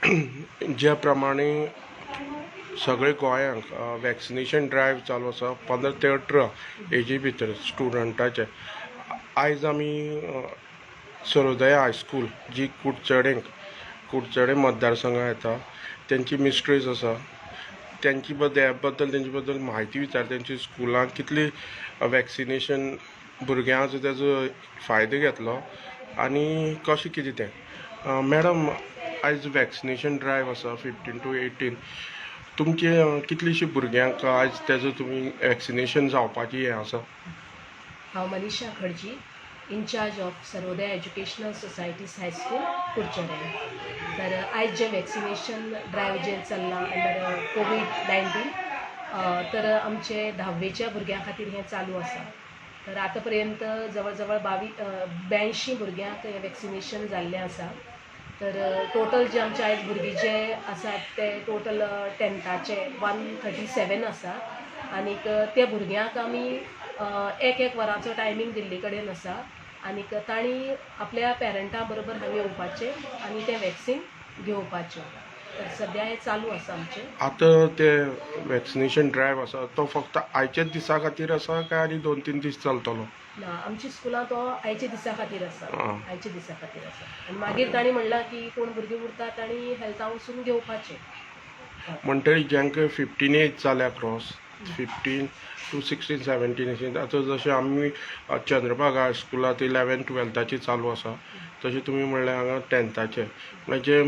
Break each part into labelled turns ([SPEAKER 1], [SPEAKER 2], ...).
[SPEAKER 1] ज्या प्रमाणे सगळे गोंयांक वॅक्सिनेशन ड्रायव्ह चालू आसा 15 ते 18 एजी भितर स्टुडंटाचे. आयज आमी सर्वोदय हायस्कूल जी कुडचडें मतदारसंघां येता तेंची मिस्ट्रेस आसा तेंचे बद्दल म्हायती विचार. तेंची स्कुलांत कितली वॅक्सिनेशन भुरग्यांचो तेजो फायदो घेतलो आनी कशें कितें तें. मॅडम, आयज वॅक्सिनेशन ड्रायव्ह आसा 15 to 18. तुमचे कितलींशीं भुरग्यांक आयज तेजो तुमी वॅक्सिनेशन जावपाची हें आसा?
[SPEAKER 2] हांव Manisha Khadji, incharge of Sarvodaya educational societies high school Kudchade. तर आयज जे वॅक्सिनेशन ड्रायव्ह जे चल्लां अंडर कोविड-19, तर आमचे 10वेच्या भुरग्यां खातीर हें चालू आसा. तर आतां पर्यंत जवळ जवळ 82 भुरग्यांक हें वॅक्सिनेशन जाल्लें आसा. तर टोटल जे आमचे आयज भुरगीं जे आसात ते टोटल 10थाचे 137 आसा. आनीक त्या भुरग्यांक आमी एक वराचो टायमींग दिल्ले कडेन आसा. आनीक तांणी आपल्या पेरंटां बरोबर हांगा येवपाचें आनी तें वॅक्सीन घेवपाचें. तर सद्या हें चालू आसा आमचें.
[SPEAKER 1] आतां ते वॅक्सिनेशन ड्रायव्ह आसा तो फक्त आयच्याच दिसा खातीर आसा काय आनी 2-3 दीस चलतलो?
[SPEAKER 2] ना, आमची स्कुलां तो आयच्या दिसा खातीर आसा.
[SPEAKER 1] आं.
[SPEAKER 2] आयच्या दिसा खातीर आसा. आनी मागीर तांणी म्हणलां की कोण भुरगीं उरतात तांणी हेल्थां वचून घेवपाचें.
[SPEAKER 1] म्हणटरी जेंका 15 एज जाल्या क्रॉस 15 to 16-17 अशें. आतां जशें आमी चंद्रभागा हायस्कुलांत 11-12 चालू आसा तशें तुमी म्हणलें हांगा 10थाचे. म्हणल्यार जे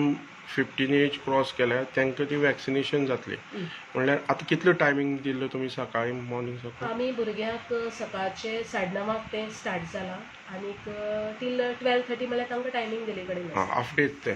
[SPEAKER 1] 15 एज क्रॉस केल्या तांकां ती वॅक्सिनेशन जातली. म्हणल्यार आतां कितलो टायमींग दिल्लो तुमी सकाळीं मॉर्निंग सकाळ?
[SPEAKER 2] आमी भुरग्यांक सकाळचे 9:30 ते स्टार्ट जालां आनीक टील 12:30 म्हळ्यार तांकां टायमींग दिले कडेन आसा.
[SPEAKER 1] हाफ डे ते